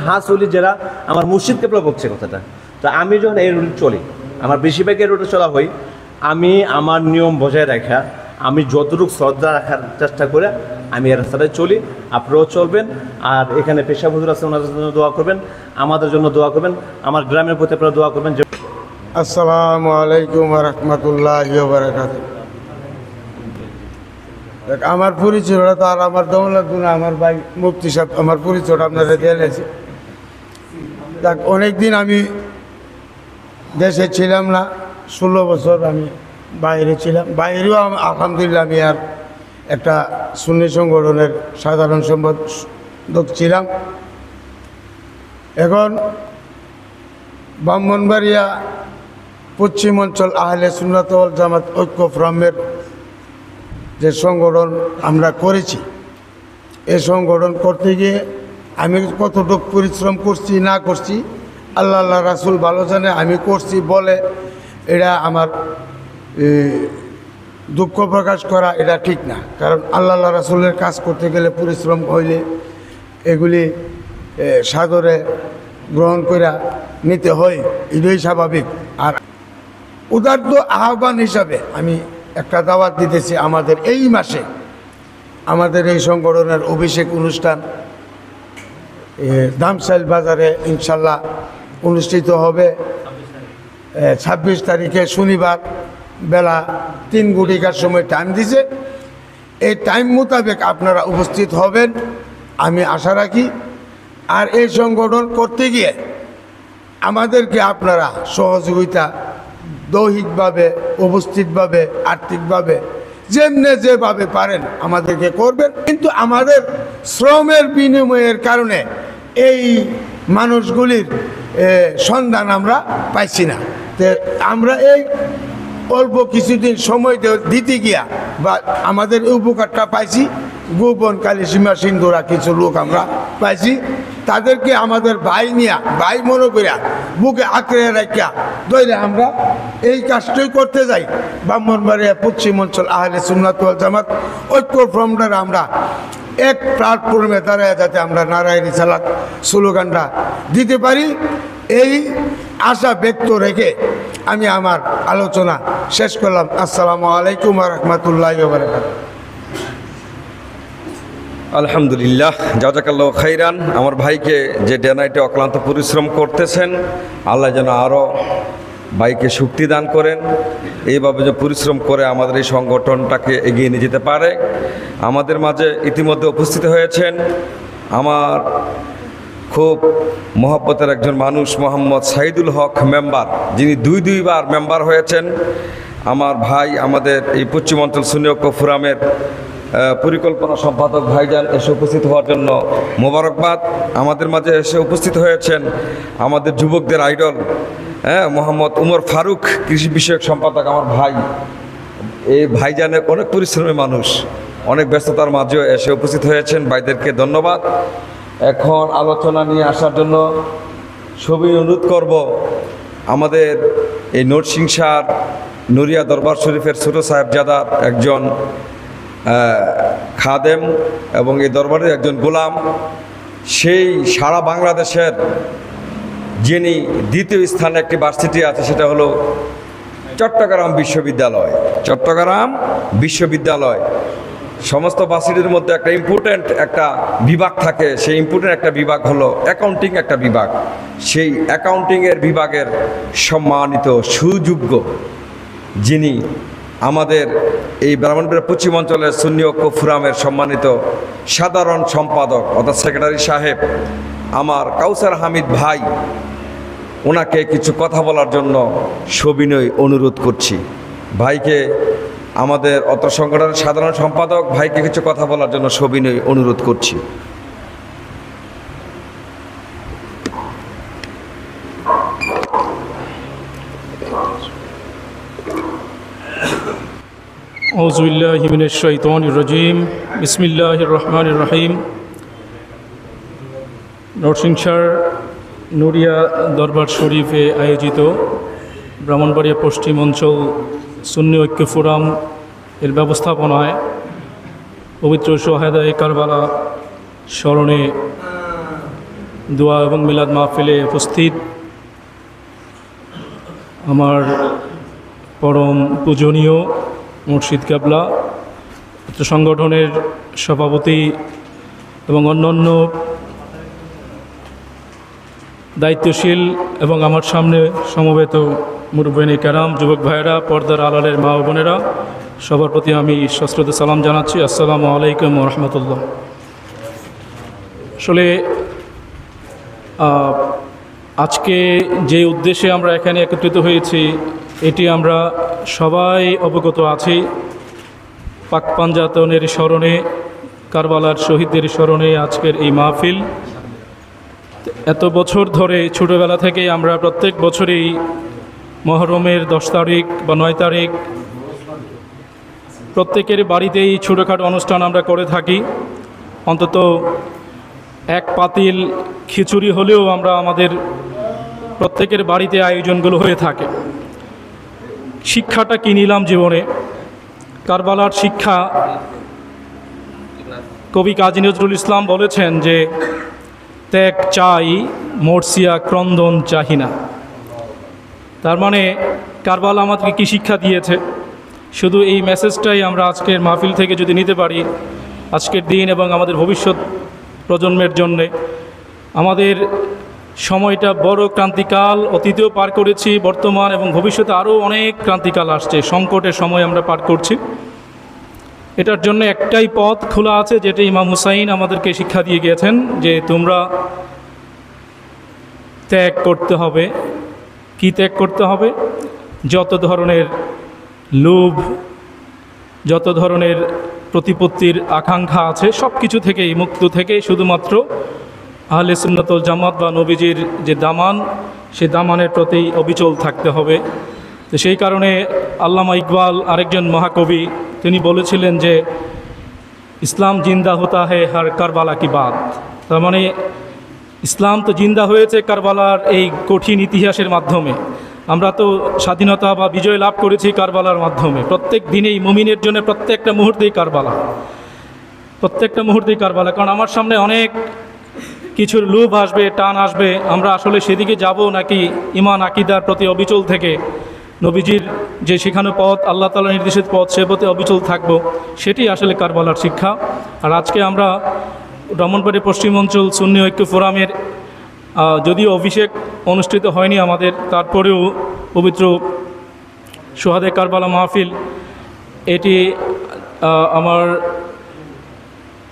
S10: হাস উলি যারা আমার মুর্শিদ কেবলা বলছে কথাটা। তো আমি যখন এই রুটে চলি, আমার বেশিরভাগ এই রুটে চলা হয়, আমি আমার নিয়ম বজায় রাখা, আমি যতটুকু শ্রদ্ধা রাখার চেষ্টা করে আমি এই রাস্তাটায় চলি। আপনারাও চলবেন। আর এখানে পেশা হুজুর আছে, ওনাদের জন্য দোয়া করবেন, আমাদের জন্য দোয়া করবেন, আমার গ্রামের প্রতি আপনারা দোয়া করবেন।
S11: আসসালামু আলাইকুম ওয়া রাহমাতুল্লাহি ওয়া বারাকাতুহু। আমার পরিচয়টা তো আর আমার দৌলতগুলো আমার ভাই মুফতি সাহেব আমার পরিচয়টা আপনারা দিয়েছি। দেখ অনেকদিন আমি দেশে ছিলাম না, 16 বছর আমি বাইরে ছিলাম। বাইরেও আলহামদুলিল্লাহ আমি আর একটা সুন্নি সংগঠনের সাধারণ সম্পাদক ছিলাম। এখন ব্রাহ্মণবাড়িয়া পশ্চিম অঞ্চল আহলে সুন্নাত ওয়াল জামাত ঐক্য ফোরামের যে সংগঠন আমরা করেছি, এই সংগঠন করতে গিয়ে আমি কতটুকু পরিশ্রম করছি না করছি আল্লাহ রাসূল ভালো জানে। আমি করছি বলে এটা আমার দুঃখ প্রকাশ করা এটা ঠিক না, কারণ আল্লাহ রাসূলের কাজ করতে গেলে পরিশ্রম হইলে এগুলি সাদরে গ্রহণ করে নিতে হয়, এটাই স্বাভাবিক। আর উদার্ত আহ্বান হিসাবে আমি একটা দাওয়াত দিতেছি, আমাদের এই মাসে আমাদের এই সংগঠনের অভিষেক অনুষ্ঠান দামসাইল বাজারে ইনশাল্লাহ অনুষ্ঠিত হবে 26 তারিখে শনিবার বেলা 3 ঘটিকার সময় টাইম দিছে। এই টাইম মোতাবেক আপনারা উপস্থিত হবেন আমি আশা রাখি। আর এই সংগঠন করতে গিয়ে আমাদেরকে আপনারা সহযোগিতা দৈহিকভাবে, উপস্থিতভাবে, আর্থিকভাবে যেভাবে পারেন আমাদেরকে করবেন। কিন্তু আমাদের শ্রমের বিনিময়ের কারণে এই মানুষগুলির সন্ধান আমরা পাইছি না। তো আমরা এই অল্প কিছুদিন সময় দিতে গিয়া বা আমাদের উপকারটা পাইছি, গোপন কালিসীমা সিন্ধুরা কিছু লোক আমরা পাইছি, তাদেরকে আমাদের ভাই নিয়া ভাই মনে করিয়া বুকে আঁকড়ে রাখিয়া ধরে আমরা এই কাজটাই করতে যাই। ব্রাহ্মণবাড়িয়া পশ্চিম অঞ্চল আহলে সুন্নাত ওয়াল জামাত ঐক্য ফ্রন্টের আমরা এক প্ল্যাটফর্মে দাঁড়ায় যাতে আমরা নারায়ে রিসালাত স্লোগানটা দিতে পারি, এই আশা ব্যক্ত রেখে আমি আমার আলোচনা শেষ করলাম। আসসালামু আলাইকুম ওয়া রাহমাতুল্লাহি ওয়া বারাকাতুহু।
S7: আলহামদুলিল্লাহ, জাযাকাল্লাহু খাইরান। আমার ভাইকে যে ডে নাইটে অক্লান্ত পরিশ্রম করতেছেন, আল্লাহ যেন আরও ভাইকে শক্তি দান করেন, এইভাবে যে পরিশ্রম করে আমাদের এই সংগঠনটাকে এগিয়ে নিয়ে যেতে পারে। আমাদের মাঝে ইতিমধ্যে উপস্থিত হয়েছেন আমার খুব মহব্বতের একজন মানুষ মোহাম্মদ সাইদুল হক মেম্বার, যিনি দুইবার মেম্বার হয়েছেন। আমার ভাই, আমাদের এই পশ্চিমাঞ্চল সুন্নি ঐক্য ফোরামের পরিকল্পনা সম্পাদক ভাইজান এসে উপস্থিত হওয়ার জন্য মোবারকবাদ। আমাদের মাঝে এসে উপস্থিত হয়েছেন আমাদের যুবকদের আইডল মোহাম্মদ উমর ফারুক, কৃষি বিষয়ক সম্পাদক আমার ভাই। এই ভাইজানের অনেক পরিশ্রমী মানুষ, অনেক ব্যস্ততার মাঝেও এসে উপস্থিত হয়েছেন। ভাইদেরকে ধন্যবাদ। এখন আলোচনা নিয়ে আসার জন্য সবই অনুরোধ করব আমাদের এই নরসিংসার নুরিয়া দরবার শরীফের ছোট সাহেবজাদার একজন খাদেম এবং এই দরবারের একজন গোলাম, সেই সারা বাংলাদেশের যিনি দ্বিতীয় স্থানে একটি ভার্সিটি আছে, সেটা হলো চট্টগ্রাম বিশ্ববিদ্যালয়। চট্টগ্রাম বিশ্ববিদ্যালয় সমস্ত ভার্সিটির মধ্যে একটা ইম্পর্ট্যান্ট একটা বিভাগ থাকে, সেই ইম্পর্ট্যান্ট একটা বিভাগ হলো অ্যাকাউন্টিং একটা বিভাগ। সেই অ্যাকাউন্টিংয়ের বিভাগের সম্মানিত সুযোগ্য যিনি আমাদের এই ব্রাহ্মণবাড়িয়া পশ্চিমাঞ্চলের সুন্নি ঐক্য ফোরামের সম্মানিত সাধারণ সম্পাদক অর্থাৎ সেক্রেটারি সাহেব আমার কাউসার হামিদ ভাই, ওনাকে কিছু কথা বলার জন্য সবিনয় অনুরোধ করছি। ভাইকে, আমাদের অত্র সংগঠনের সাধারণ সম্পাদক ভাইকে কিছু কথা বলার জন্য সবিনয় অনুরোধ করছি।
S12: আউযু বিল্লাহি মিনাশ শাইতানির রাজীম। বিসমিল্লাহির রহমানির রহিম। নরসিংসার নুরিয়া দরবার শরীফে আয়োজিত ব্রাহ্মণবাড়িয়া পশ্চিম অঞ্চল সুন্নি ঐক্য ফোরাম এর ব্যবস্থাপনায় পবিত্র সোহাদায়ে কারবালা স্মরণে দোয়া এবং মিলাদ মাহফিলে উপস্থিত আমার পরম পূজনীয় মুর্শিদ কেবলা, সংগঠনের সভাপতি এবং অন্যান্য দায়িত্বশীল এবং আমার সামনে সমবেত মুরব্বিয়ানে কেরাম, যুবক ভাইয়েরা, পর্দার আড়ালের মা ও বোনেরা, সবার প্রতি আমি সশ্রদ্ধ সালাম জানাচ্ছি। আসসালামু আলাইকুম ওয়া রাহমাতুল্লাহ। আসলে আজকে যে উদ্দেশ্যে আমরা এখানে একত্রিত হয়েছি এটি আমরা সবাই অবগত আছি। পাক পাঞ্জাতনের স্মরণে, কারবালার শহীদদের স্মরণে আজকের এই মাহফিল। এত বছর ধরে ছোটোবেলা থেকে আমরা প্রত্যেক বছরই মহরমের 10 তারিখ বা 9 তারিখ প্রত্যেকের বাড়িতেই ছোটোখাটো অনুষ্ঠান আমরা করে থাকি। অন্তত এক পাতিল খিচুড়ি হলেও আমরা আমাদের প্রত্যেকের বাড়িতে আয়োজনগুলো হয়ে থাকে। শিক্ষাটা কি নিলাম জীবনে? কারবালার শিক্ষা, কবি কাজী নজরুল ইসলাম বলেছেন যে ত্যাগ চাই মরসিয়া ক্রন্দন চাহি না। তার মানে কারবালা আমাদেরকে কী শিক্ষা দিয়েছে? শুধু এই মেসেজটাই আমরা আজকের মাহফিল থেকে যদি নিতে পারি, আজকের দিন এবং আমাদের ভবিষ্যৎ প্রজন্মের জন্যে আমাদের সময়টা বড় ক্রান্তিকাল, অতীতেও পার করেছি, বর্তমান এবং ভবিষ্যতে আরও অনেক ক্রান্তিকাল আসছে। সংকটের সময় আমরা পার করছি। এটার জন্য একটাই পথ খোলা আছে, যেটা ইমাম হুসাইন আমাদেরকে শিক্ষা দিয়ে গিয়েছেন যে তোমরা ত্যাগ করতে হবে। কি ত্যাগ করতে হবে? যত ধরনের লোভ, যত ধরনের প্রতিপত্তির আকাঙ্ক্ষা আছে সব কিছু থেকেই মুক্ত থেকে শুধুমাত্র আহলে সুন্নাত ওয়াল জামাত বা নবীজির যে দামান, সেই দামানের প্রতি অবিচল থাকতে হবে। তো সেই কারণে আল্লামা ইকবাল, আরেকজন মহাকবি, তিনি বলেছিলেন যে ইসলাম জিন্দা হতা হে হর কারবালা কি বাত। তার মানে ইসলাম তো জিন্দা হয়েছে কারবালার এই কঠিন ইতিহাসের মাধ্যমে। আমরা তো স্বাধীনতা বা বিজয় লাভ করেছি কারবালার মাধ্যমে। প্রত্যেক দিনেই মুমিনের জন্য প্রত্যেকটা মুহূর্তেই কারবালা, প্রত্যেকটা মুহূর্তেই কারবালা। কারণ আমার সামনে অনেক কিছুর লোভ আসবে, টান আসবে। আমরা আসলে সেদিকে যাব নাকি ঈমান আকীদার প্রতি অবিচল থেকে নবীজির যে শেখানো পথ, আল্লাহ তাআলা নির্দেশিত পথ, সে পথে অবিচল থাকবো, সেটি আসলে কারবালার শিক্ষা। আর আজকে আমরা ব্রাহ্মণবাড়িয়া পশ্চিম অঞ্চল সুন্নি ঐক্য ফোরামের যদিও অভিষেক অনুষ্ঠিত হয়নি আমাদের, তারপরেও পবিত্র সোহাদে কারবালা মাহফিল, এটি আমার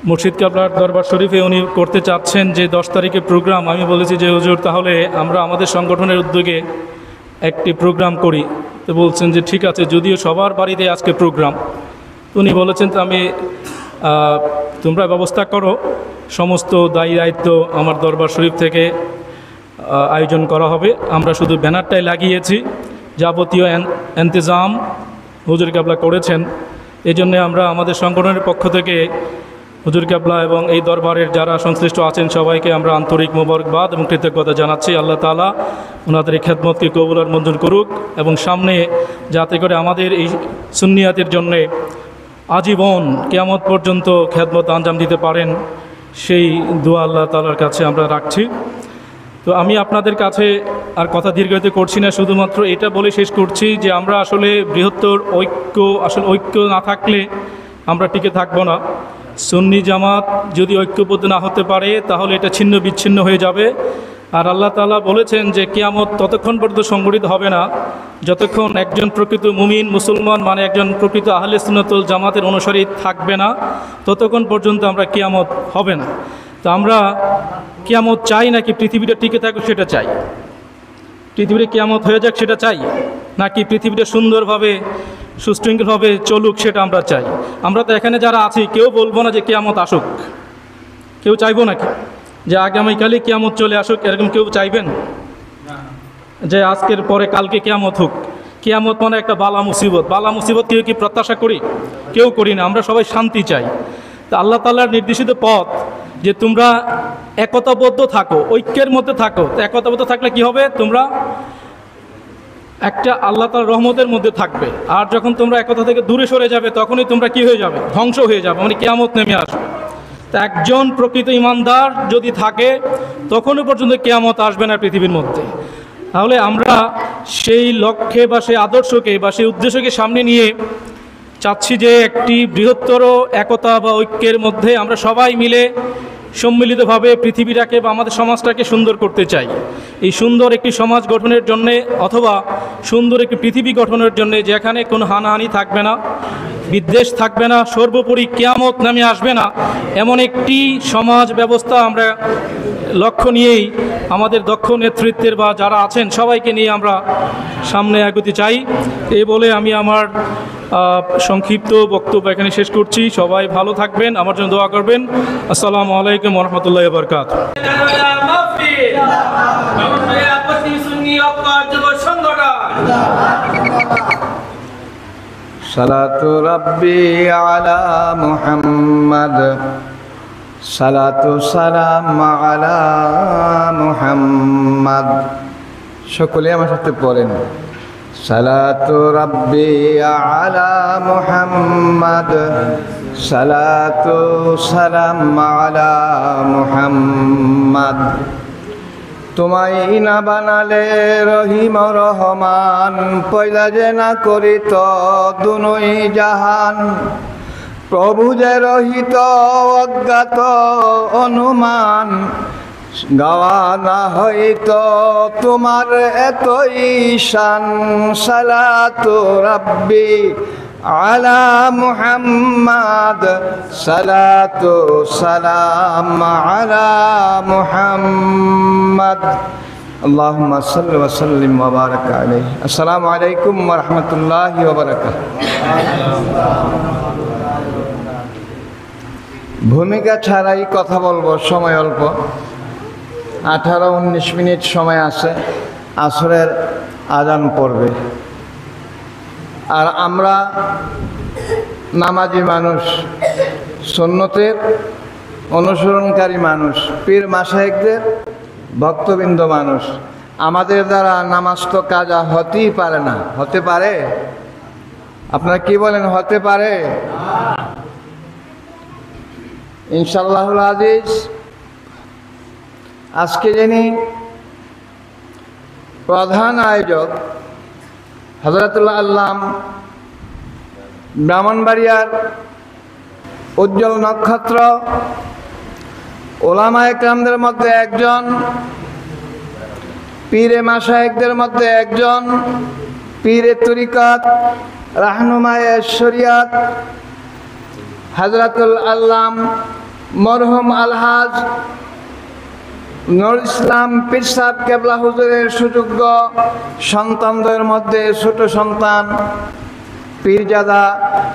S12: মুর্শিদ কাবলার দরবার শরীফে উনি করতে চাচ্ছেন যে 10 তারিখে প্রোগ্রাম। আমি বলেছি যে হুজুর তাহলে আমরা আমাদের সংগঠনের উদ্যোগে একটি প্রোগ্রাম করি। তো বলছেন যে ঠিক আছে, যদিও সবার বাড়িতে আজকে প্রোগ্রাম। উনি বলেছেন তো আমি তোমরা ব্যবস্থা করো, সমস্ত দায়ী দায়িত্ব আমার দরবার শরীফ থেকে আয়োজন করা হবে। আমরা শুধু ব্যানারটাই লাগিয়েছি, যাবতীয় ইন্তজাম হুজুর কাবলা করেছেন। এই জন্যে আমরা আমাদের সংগঠনের পক্ষ থেকে হুজুর কাবলা এবং এই দরবারের যারা সংশ্লিষ্ট আছেন সবাইকে আমরা আন্তরিক মোবারকবাদ এবং কৃতজ্ঞতা জানাচ্ছি। আল্লাহ তাআলা ওনাদের এই খেদমতকে কবুল আর মঞ্জুর করুক এবং সামনে যাতে করে আমাদের এই সুন্নিয়াতের জন্যে আজীবন কিয়ামত পর্যন্ত খেদমত আঞ্জাম দিতে পারেন, সেই দোয়া আল্লাহ তাআলার কাছে আমরা রাখছি। তো আমি আপনাদের কাছে আর কথা দীর্ঘায়িত করছি না, শুধুমাত্র এটা বলে শেষ করছি যে আমরা আসলে বৃহত্তর ঐক্য না থাকলে আমরা টিকে থাকবো না। সুন্নি জামাত যদি ঐক্যবদ্ধ না হতে পারে তাহলে এটা ছিন্ন বিচ্ছিন্ন হয়ে যাবে। আর আল্লাহ তাআলা বলেছেন যে কিয়ামত ততক্ষণ পর্যন্ত সংগঠিত হবে না যতক্ষণ একজন প্রকৃত মুমিন মুসলমান, মানে একজন প্রকৃত আহলে সুন্নাতুল জামাতের অনুসারী থাকবে না, ততক্ষণ পর্যন্ত আমরা কিয়ামত হবে না। তো আমরা কিয়ামত চাই নাকি পৃথিবীটা টিকে থাকুক সেটা চাই? পৃথিবীতে কিয়ামত হয়ে যাক সেটা চাই, নাকি পৃথিবীটা সুন্দরভাবে সুশৃঙ্খলভাবে চলুক সেটা আমরা চাই? আমরা তো এখানে যারা আছি কেউ বলবো না যে কিয়ামত আসুক, কেউ চাইবো নাকি যে আগামীকালই কিয়ামত চলে আসুক? এরকম কেউ চাইবেন যে আজকের পরে কালকে কিয়ামত হোক? কিয়ামত মানে একটা বালা মুসিবত কেউ কি প্রত্যাশা করি? কেউ করি না। আমরা সবাই শান্তি চাই। তা আল্লাহ তাআলার নির্দেশিত পথ যে তোমরা একতাবদ্ধ থাকো, ঐক্যের মধ্যে থাকো। তো একতাবদ্ধ থাকলে কি হবে? তোমরা একটা আল্লাহ তাআলার রহমতের মধ্যে থাকবে। আর যখন তোমরা একতা থেকে দূরে সরে যাবে তখনই তোমরা কি হয়ে যাবে? ধ্বংস হয়ে যাবে, মানে কিয়ামত নেমে আসবে। তা একজন প্রকৃত ইমানদার যদি থাকে তখনও পর্যন্ত কিয়ামত আসবে না পৃথিবীর মধ্যে। তাহলে আমরা সেই লক্ষ্যে বা সেই আদর্শকে বা সেই উদ্দেশ্যকে সামনে নিয়ে চাচ্ছি যে একটি বৃহত্তর একতা বা ঐক্যের মধ্যে আমরা সবাই মিলে সম্মিলিতভাবে পৃথিবীটাকে বা আমাদের সমাজটাকে সুন্দর করতে চাই। এই সুন্দর একটি সমাজ গঠনের জন্যে অথবা সুন্দর একটি পৃথিবী গঠনের জন্যে যেখানে কোনো হানাহানি থাকবে না, বিদ্বেষ থাকবে না, সর্বোপরি কিয়ামত নামে আসবে না, এমন একটি সমাজ ব্যবস্থা আমরা লক্ষ্য নিয়েই আমাদের দক্ষ নেতৃত্বের বা যারা আছেন সবাইকে নিয়ে আমরা সামনে এগোতে চাই। এই বলে আমি আমার সংক্ষিপ্ত বক্তব্য এখানে শেষ করছি। সবাই ভালো থাকবেন, আমার জন্য দোয়া করবেন। আসসালামু আলাইকুম ওয়া রাহমাতুল্লাহি ওয়া বারাকাতুহু।
S13: সালাতু রাব্বি আলা মুহাম্মদ, সালাতু সালাম আলা মুহাম্মদ। সকলে আমার সাথে পড়েন, সালাতু রাব্বি আলা মুহাম্মদ, সালাতু সালাম আলা মুহাম্মদ। তোমায় না বানালে রহিম রহমান, পয়লা যে না করিত দুনই জাহান। প্রভু যে রহিত অজ্ঞাত অনুমান, গাওয়া না হইত তোমার এতই শান। সালাতু রাব্বি আলা মুহাম্মদ, সালাতু সালাম আলা মুহাম্মদ। আল্লাহুম্মা সাল্লি ওয়া সাল্লিম ওয়া বারাক আলাইহি। আসসালামু আলাইকুম ওয়া রাহমাতুল্লাহি ওয়া বারাকাতুহু। ভূমিকা ছাড়াই কথা বলবো, সময় অল্প, 18-19 মিনিট সময় আছে, আসরের আজান পড়বে। আর আমরা নামাজি মানুষ, সুন্নতের অনুসরণকারী মানুষ, পীর মাশায়েখদের ভক্তবৃন্দ মানুষ। আমাদের দ্বারা নামাজ তো কাজা হতেই পারে না। হতে পারে? আপনারা কি বলেন, হতে পারে? ইনশাআল্লাহুল আজিজ, আজকে যিনি প্রধান আয়োজক হযরতুল আল্লাম ব্রাহ্মণবাড়িয়ার উজ্জ্বল নক্ষত্র, ওলামায়ে কেরামদের মধ্যে একজন, পীরে মাশায়েখদের মধ্যে একজন, পীরে তরিকত, রাহনুমায়ে শরিয়ত হযরতুল আল্লাম মরহুম আলহাজ নুরুল ইসলাম পীর সাহেব কেবলা হুজুরের সুযোগ্য সন্তানদের মধ্যে ছোট সন্তান পীরজাদা,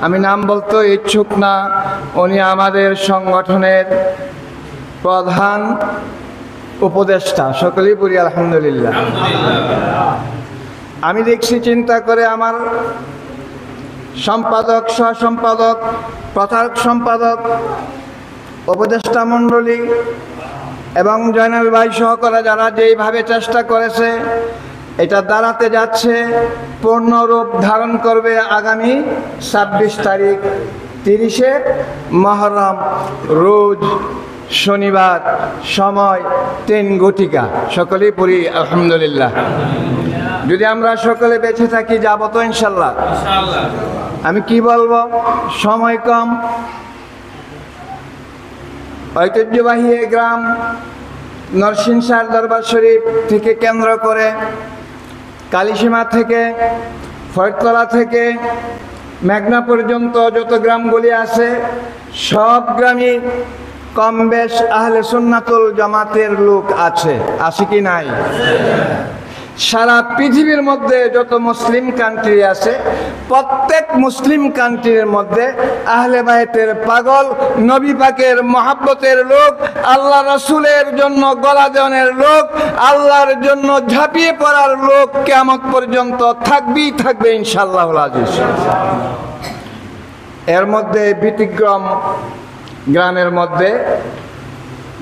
S13: আমি নাম বলতে ইচ্ছুক না, উনি আমাদের সংগঠনের প্রধান উপদেষ্টা। সকলেই বলি আলহামদুলিল্লাহ। আমি দেখছি চিন্তা করে আমার সম্পাদক, সহ সম্পাদক, প্রচারক সম্পাদক, উপদেষ্টা মণ্ডলী এবং জয়নাল ভাই সহকারে যারা যেইভাবে চেষ্টা করেছে, এটা দাঁড়াতে যাচ্ছে, পূর্ণরূপ ধারণ করবে আগামী 26 তারিখ 30শে মহরম রোজ শনিবার, সময় 3 ঘটিকা। সকলেই পড়ি আলহামদুলিল্লাহ। যদি আমরা সকলে বেঁচে থাকি যাবো তো ইনশাল্লাহ। আমি কি বলবো, সময় কম। ঐতিহ্যবাহী এই গ্রাম নরসিংসার দরবার শরীফ থেকে কেন্দ্র করে কালীসীমা থেকে, ফরিদতলা থেকে মেঘনা পর্যন্ত যত গ্রামগুলি আছে, সব গ্রামই কম বেশ আহলে সুন্নাতুল জামাতের লোক আছে কি নাই? সারা পৃথিবীর মধ্যে যত মুসলিম কান্ট্রি আছে, প্রত্যেক মুসলিম কান্ট্রির মধ্যে আহলে বাইতের পাগল, নবী পাকের মহাব্বতের লোক, আল্লাহ রাসূলের জন্য গলা দেওয়ানের লোক, আল্লাহর জন্য ঝাঁপিয়ে পড়ার লোক কিয়ামত পর্যন্ত থাকবে ইনশাআল্লাহুল আজিজ। এর মধ্যে ব্যতিক্রম গ্রামের মধ্যে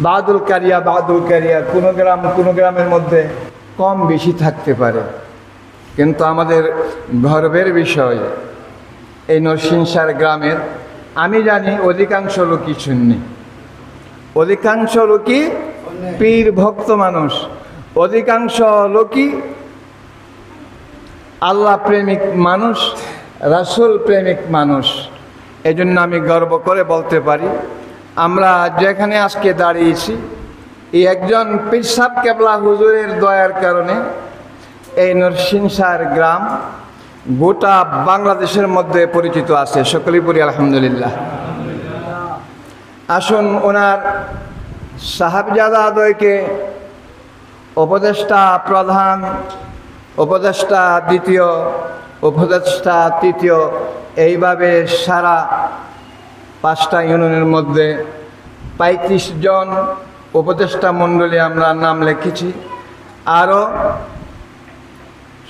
S13: বাদুল কারিয়া কোনো গ্রামের মধ্যে কম বেশি থাকতে পারে, কিন্তু আমাদের গর্বের বিষয় এই নরসিংসার গ্রামের আমি জানি অধিকাংশ লোকই সুন্নি, অধিকাংশ লোকই পীর ভক্ত মানুষ, অধিকাংশ লোকই আল্লাহ প্রেমিক মানুষ, রাসূল প্রেমিক মানুষ। এজন্য আমি গর্ব করে বলতে পারি, আমরা যেখানে আজকে দাঁড়িয়েছি, এই একজন পীর সাহেব কেবলা হুজুরের দয়ার কারণে এই নরসিংসার গ্রাম গোটা বাংলাদেশের মধ্যে পরিচিত আছে। সকলেই পড়ি আলহামদুলিল্লাহ। আসুন ওনার সাহেবজাদা আদয়কে উপদেষ্টা প্রধান, উপদেষ্টা দ্বিতীয়, উপদেষ্টা তৃতীয়, এইভাবে সারা 5টা ইউনিয়নের মধ্যে 35 জন উপদেষ্টা মণ্ডলী আমরা নাম লিখেছি। আরও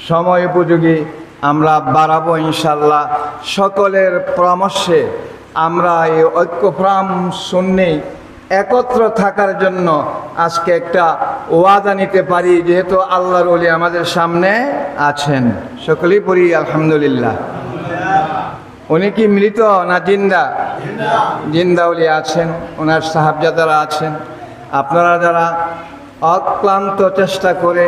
S13: সময় উপযোগী আমরা বাড়াবো ইনশাল্লাহ। সকলের পরামর্শে আমরা এই ঐক্যফ্রাম সুন্নি একত্র থাকার জন্য আজকে একটা ওয়াদা নিতে পারি, যেহেতু আল্লাহর ওলি আমাদের সামনে আছেন। সকলেই পড়ি আলহামদুলিল্লাহ। উনি কি মৃত না জিন্দা? জিন্দা ওলি আছেন, ওনার সাহাবজাদারা আছেন। আপনারা যারা অক্লান্ত চেষ্টা করে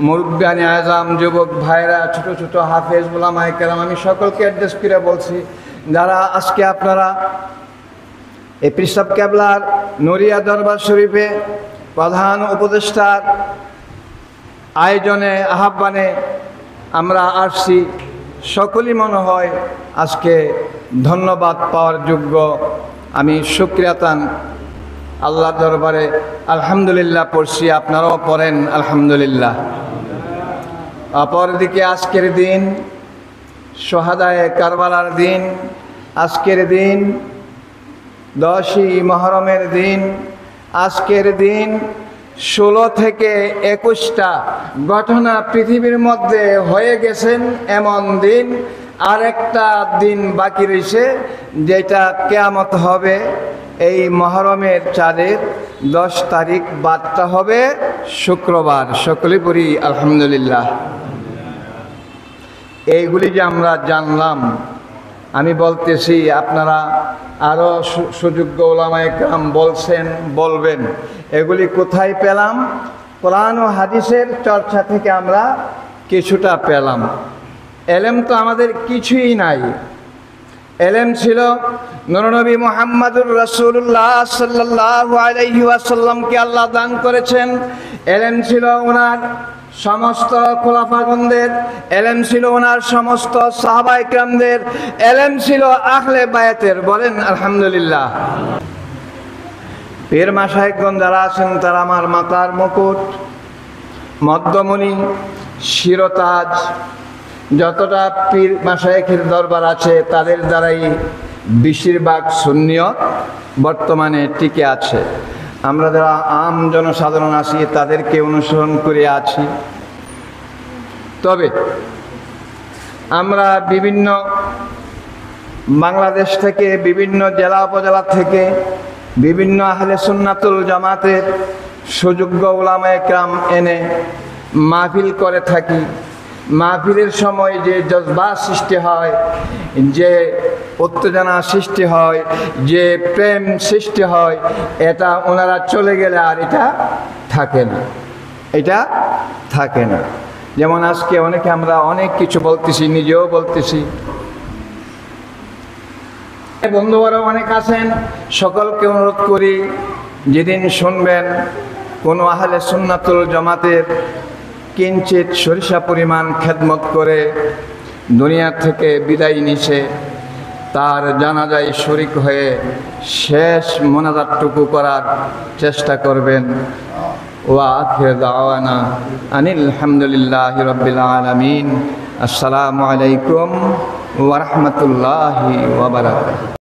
S13: মুরব্বিয়ানে আজম, যুবক ভাইরা, ছোট ছোট হাফেজ, উলামায়ে কেরাম, আমি সকলকে অ্যাড্রেস করে বলছি, যারা আজকে আপনারা এই পীর সাহেব কেবলার নড়িয়া দরবার শরীফে প্রধান উপদেষ্টার আয়োজনে, আহ্বানে আমরা আসছি, সকলেই মনে হয় আজকে ধন্যবাদ পাওয়ার যোগ্য। আমি শুকরিয়াতান আল্লাহর দরবারে আলহামদুলিল্লাহ পড়ছি, আপনারাও পড়েন আলহামদুলিল্লাহ। অপরদিকে আজকের দিন শহাদায়ে কারবালার দিন, আজকের দিন 10ই মহরমের দিন, আজকের দিন 16 থেকে 21টা ঘটনা পৃথিবীর মধ্যে হয়ে গেছেন এমন দিন। আরেকটা দিন বাকি রয়েছে, যেটা কিয়ামত হবে এই মহরমের চাঁদের 10 তারিখ, বাদটা হবে শুক্রবার। সকলে পড়ি আলহামদুলিল্লাহ। এইগুলি যে আমরা জানলাম, আমি বলতেছি, আপনারা আরও সুযোগ্য ওলামায়ে কেরাম বলছেন, বলবেন। এগুলি কোথায় পেলাম? কোরআন ও হাদিসের চর্চা থেকে আমরা কিছুটা পেলাম। এলেম তো আমাদের কিছুই নাই। এলেম ছিল নূরনবী মুহাম্মদুর রাসূলুল্লাহ সাল্লাল্লাহু আলাইহি ওয়াসাল্লামকে আল্লাহ দান করেছেন। এলেম ছিল ওনার সমস্ত খোলাফাগণদের এলেম ছিল, ওনার সমস্ত সাহাবা ইকরামদের এলেম ছিল, আহলে বায়াতের। বলেন আলহামদুলিল্লাহ। পীর মাশায়েখগণ যারা আছেন তারা আমার মাথার মুকুট, মধ্যমণি, শিরতাজ, যতটা পীর মাশায়েখের দরবার আছে তাদের দ্বারাই বেশিরভাগ সুন্নিয়ত বর্তমানে টিকে আছে। আমরা যারা আম জনসাধারণ আছি তাদেরকে অনুসরণ করে আছি। তবে আমরা বিভিন্ন বাংলাদেশ থেকে, বিভিন্ন জেলা উপজেলা থেকে, বিভিন্ন আহলে সুন্নাতুল জামাতের সুযোগ্য উলামায়ে কেরাম এনে মাহফিল করে থাকি। মাহফিলের সময় যে জজবা সৃষ্টি হয়, যে উত্তেজনা সৃষ্টি হয়, যে প্রেম সৃষ্টি হয়, এটা ওনারা চলে গেলে আর এটা থাকে না, এটা থাকে না। যেমন আজকে অনেকে আমরা অনেক কিছু বলতেছি, নিজেও বলতেছি, বন্ধুরা অনেক আছেন। সকলকে অনুরোধ করি, যেদিন শুনবেন কোনো আহলে সুন্নাতুল জামাতের কিঞ্চিত সরিষা পরিমাণ খেদমত করে দুনিয়া থেকে বিদায় নিছে, তার জানাজায় শরিক হয়ে শেষ মোনাজাতটুকু করার চেষ্টা করবেন। ওয়া আখির দাওয়ানা আনিল হামদুলিল্লাহি রাব্বিল আলামিন। আসসালামু আলাইকুম ওয়া রাহমাতুল্লাহি ওয়া বারাকাতুহু।